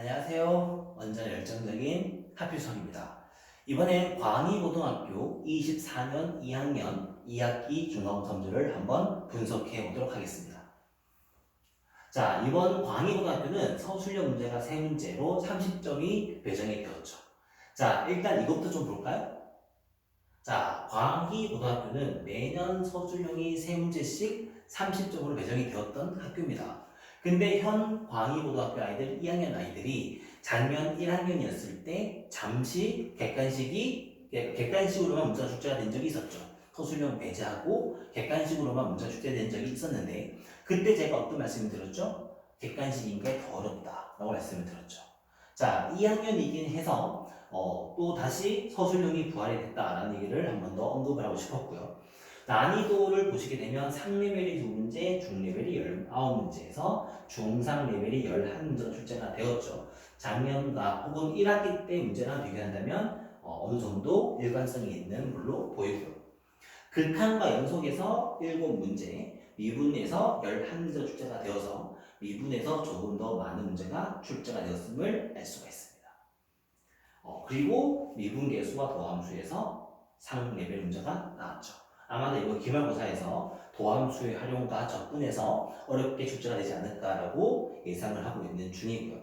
안녕하세요. 언제나 열정적인 하필성입니다. 이번엔 광희고등학교 24년 2학년 2학기 중간고점들을 한번 분석해 보도록 하겠습니다. 자, 이번 광희고등학교는 서술형 문제가 3문제로 30점이 배정이 되었죠. 자, 일단 이것부터 좀 볼까요? 자, 광희고등학교는 매년 서술형이 3문제씩 30점으로 배정이 되었던 학교입니다. 근데 현 광희고등학교 아이들 2학년 아이들이 작년 1학년이었을 때 잠시 객관식으로만 문자 출제가 된 적이 있었죠. 서술형 배제하고 객관식으로만 문자 출제된 적이 있었는데 그때 제가 어떤 말씀을 드렸죠? 객관식인 게 더 어렵다라고 말씀을 드렸죠. 자, 2학년이긴 해서 또 다시 서술형이 부활이 됐다라는 얘기를 한 번 더 언급을 하고 싶었고요. 난이도를 보시게 되면 상레벨이 2문제, 중레벨이 19문제에서 중상레벨이 11문제가 출제가 되었죠. 작년과 혹은 1학기 때 문제랑 비교한다면 어느 정도 일관성이 있는 걸로 보이고요. 극한과 연속에서 7문제, 미분에서 11문제가 출제가 되어서 미분에서 조금 더 많은 문제가 출제가 되었음을 알 수가 있습니다. 그리고 미분계수와 도함수에서 상레벨 문제가 나왔죠. 아마도 이거 기말고사에서 도함수의 활용과 접근해서 어렵게 출제가 되지 않을까라고 예상을 하고 있는 중이고요.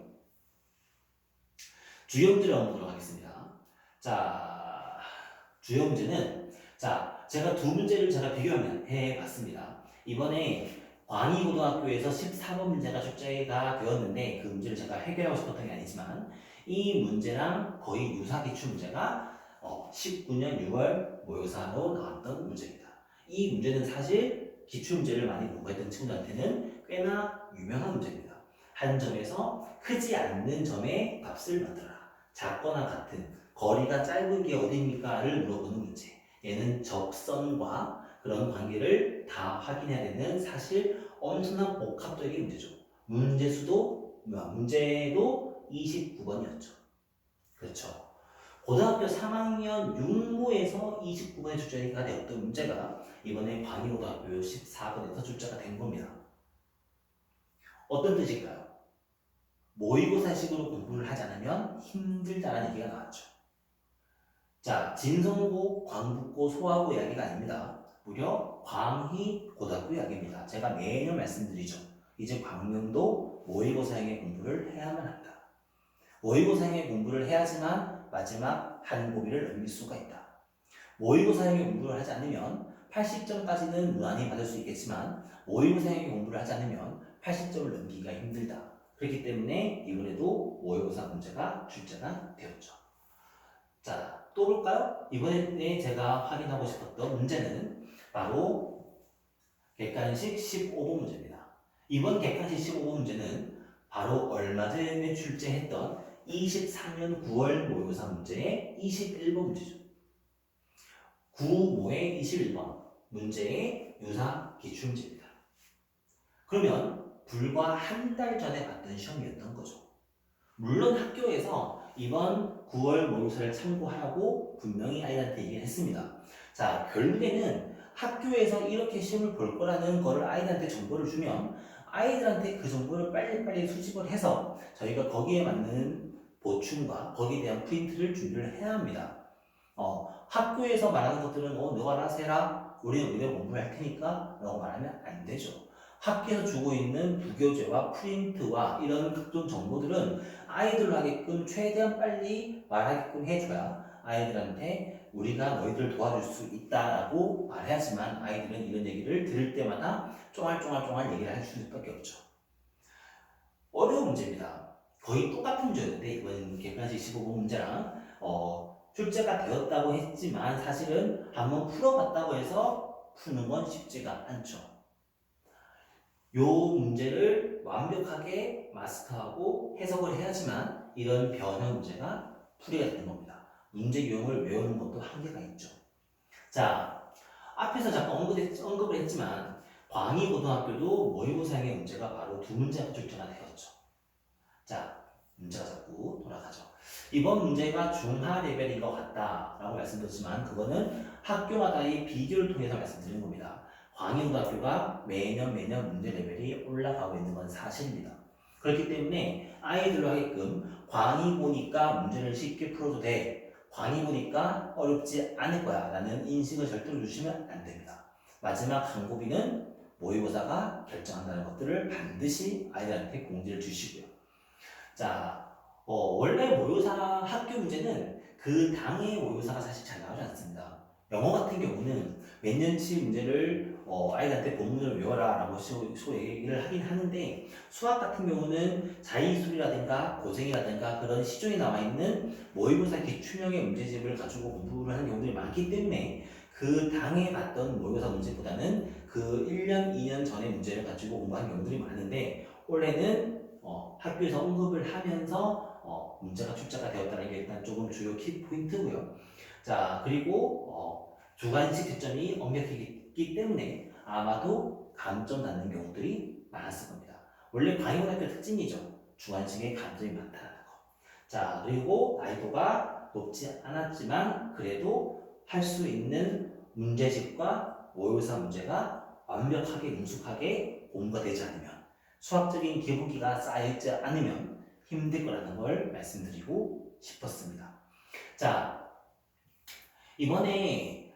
주요 문제를 한번 보도록 하겠습니다. 자, 주요 문제는 제가 두 문제를 비교해 봤습니다. 이번에 광희고등학교에서 14번 문제가 출제가 되었는데 그 문제를 제가 해결하고 싶었던 게 아니지만 이 문제랑 거의 유사 기출 문제가 19년 6월 모의고사로 나왔던 문제입니다. 이 문제는 사실 기출 문제를 많이 공부했던 친구들한테는 꽤나 유명한 문제입니다. 한 점에서 크지 않는 점의 값을 만들어라. 작거나 같은 거리가 짧은 게 어디입니까를 물어보는 문제. 얘는 접선과 그런 관계를 다 확인해야 되는 사실 엄청난 복합적인 문제죠. 문제도 29번이었죠. 그렇죠. 고등학교 3학년 6모에서 29번에 출제가 되었던 문제가 이번에 광희고등학교 14번에서 출제가 된 겁니다. 어떤 뜻일까요? 모의고사식으로 공부를 하지 않으면 힘들다라는 얘기가 나왔죠. 자, 진성고, 광북고, 소하고 이야기가 아닙니다. 무려 광희고등학교 이야기입니다. 제가 매년 말씀드리죠. 이제 광명도 모의고사형의 공부를 해야만 한다. 모의고사형의 공부를 해야지만 마지막 한 고비를 넘길 수가 있다. 모의고사형의 공부를 하지 않으면 80점까지는 무난히 받을 수 있겠지만 모의고사형의 공부를 하지 않으면 80점을 넘기기가 힘들다. 그렇기 때문에 이번에도 모의고사 문제가 출제가 되었죠. 자, 또 볼까요? 이번에 제가 확인하고 싶었던 문제는 바로 객관식 15번 문제입니다. 이번 객관식 15번 문제는 바로 얼마 전에 출제했던 23년 9월 모의고사 문제의 21번 문제죠. 9모의 21번 문제의 유사 기출문제입니다. 그러면 불과 한 달 전에 봤던 시험이었던 거죠. 물론 학교에서 이번 9월 모의고사를 참고하라고 분명히 아이들한테 얘기를 했습니다. 자, 결국에는 학교에서 이렇게 시험을 볼 거라는 거를 아이들한테 정보를 주면 아이들한테 그 정보를 빨리빨리 수집을 해서 저희가 거기에 맞는 보충과 거기에 대한 프린트를 준비를 해야 합니다. 학교에서 말하는 것들은 너가 알아서 해라. 우리는 이대로 공부할 테니까 라고 말하면 안 되죠. 학교에서 주고 있는 부교재와 프린트와 이런 각종 정보들은 아이들로 하게끔 최대한 빨리 말하게끔 해줘야 아이들한테 우리가 너희들을 도와줄 수 있다라고 말해야지만 아이들은 이런 얘기를 들을 때마다 쫑알쫑알 얘기를 할 수밖에 없죠. 어려운 문제입니다. 거의 똑같은 문제였는데 이번 객관식 15번 문제랑 출제가 되었다고 했지만 사실은 한번 풀어봤다고 해서 푸는 건 쉽지가 않죠. 요 문제를 완벽하게 마스터하고 해석을 해야지만 이런 변형 문제가 풀이가 되는 겁니다. 문제 유형을 외우는 것도 한계가 있죠. 자, 앞에서 잠깐 언급을 했지만 광희고등학교도 모의고사형의 문제가 바로 두 문제가 출제가 되었죠. 자, 문제가 자꾸 돌아가죠. 이번 문제가 중하 레벨인 것 같다라고 말씀드렸지만 그거는 학교마다의 비교를 통해서 말씀드린 겁니다. 광희고등학교가 매년 문제 레벨이 올라가고 있는 건 사실입니다. 그렇기 때문에 아이들로 하게끔 광의 보니까 문제를 쉽게 풀어도 돼. 광의 보니까 어렵지 않을 거야 라는 인식을 절대로 주시면 안 됩니다. 마지막 항고비는 모의고사가 결정한다는 것들을 반드시 아이들한테 공지를 주시고요. 자, 원래 모의고사 학교 문제는 그 당의 모의고사가 사실 잘 나오지 않습니다. 영어 같은 경우는 몇 년치 문제를 아이들한테 본문을 외워라 라고 얘기를 하긴 하는데, 수학 같은 경우는 자의술이라든가 고생이라든가 그런 시중에 나와 있는 모의고사 기출형의 문제집을 가지고 공부를 하는 경우들이 많기 때문에 그 당에 봤던 모의고사 문제보다는 그 1년, 2년 전의 문제를 가지고 공부하는 경우들이 많은데, 올해는 학교에서 언급을 하면서 문제가 출제가 되었다는 게 일단 조금 주요 키포인트고요. 자, 그리고 주관식 채점이 엄격했기 때문에 아마도 감점 받는 경우들이 많았을 겁니다. 원래 광역고등학교 특징이죠. 주관식에 감점이 많다는 거. 자, 그리고 난이도가 높지 않았지만 그래도 할 수 있는 문제집과 모의고사 문제가 완벽하게 능숙하게 공부가 되지 않으면, 수학적인 기본기가 쌓여있지 않으면 힘들 거라는 걸 말씀드리고 싶었습니다. 자, 이번에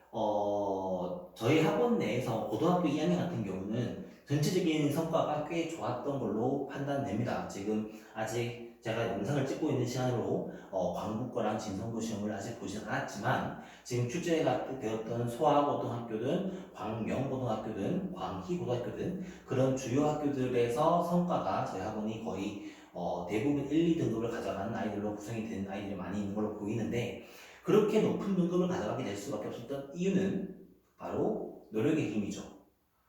저희 학원 내에서 고등학교 2학년 같은 경우는 전체적인 성과가 꽤 좋았던 걸로 판단됩니다. 지금 아직 제가 영상을 찍고 있는 시간으로 광북거랑 진성고 시험을 아직 보진 않았지만, 지금 출제가 되었던 소아고등학교든 광명고등학교든 광희고등학교든 그런 주요 학교들에서 성과가 저희 학원이 거의 대부분 1, 2등급을 가져가는 아이들로 구성이 된 아이들이 많이 있는 걸로 보이는데, 그렇게 높은 등급을 가져가게 될 수밖에 없었던 이유는 바로 노력의 힘이죠.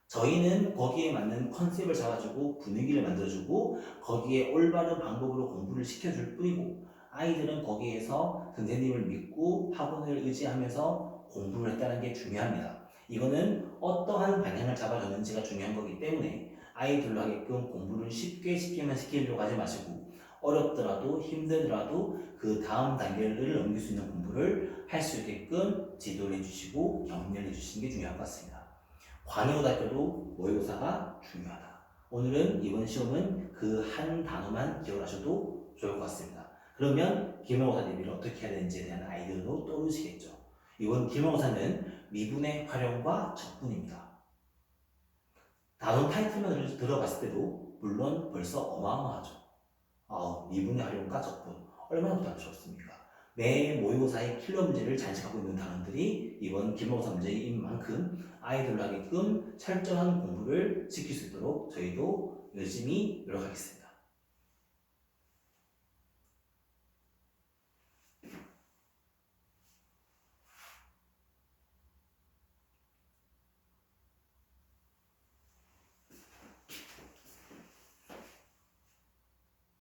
저희는 거기에 맞는 컨셉을 잡아주고 분위기를 만들어주고 거기에 올바른 방법으로 공부를 시켜줄 뿐이고, 아이들은 거기에서 선생님을 믿고 학원을 의지하면서 공부를 했다는 게 중요합니다. 이거는 어떠한 방향을 잡아줬는지가 중요한 거기 때문에 아이들로 하게끔 공부를 쉽게만 시키려고 하지 마시고, 어렵더라도 힘들더라도 그 다음 단계를 넘길 수 있는 공부를 할 수 있게끔 지도를 해주시고 격려를 해주시는 게 중요할 것 같습니다. 광역고등학교도 모의고사가 중요하다. 오늘은 이번 시험은 그 한 단어만 기억하셔도 좋을 것 같습니다. 그러면 기말고사 대비를 어떻게 해야 되는지에 대한 아이디어도 떠오르시겠죠. 이번 기말고사는 미분의 활용과 적분입니다. 단원 타이틀만 들어봤을 때도 물론 벌써 어마어마하죠. 미분의 활용과 적분 얼마나 부담스럽습니까? 매 모의고사의 킬러 문제를 장식하고 있는 단원들이 이번 기말고사 문제인 만큼 아이들로 하게끔 철저한 공부를 시킬 수 있도록 저희도 열심히 노력하겠습니다.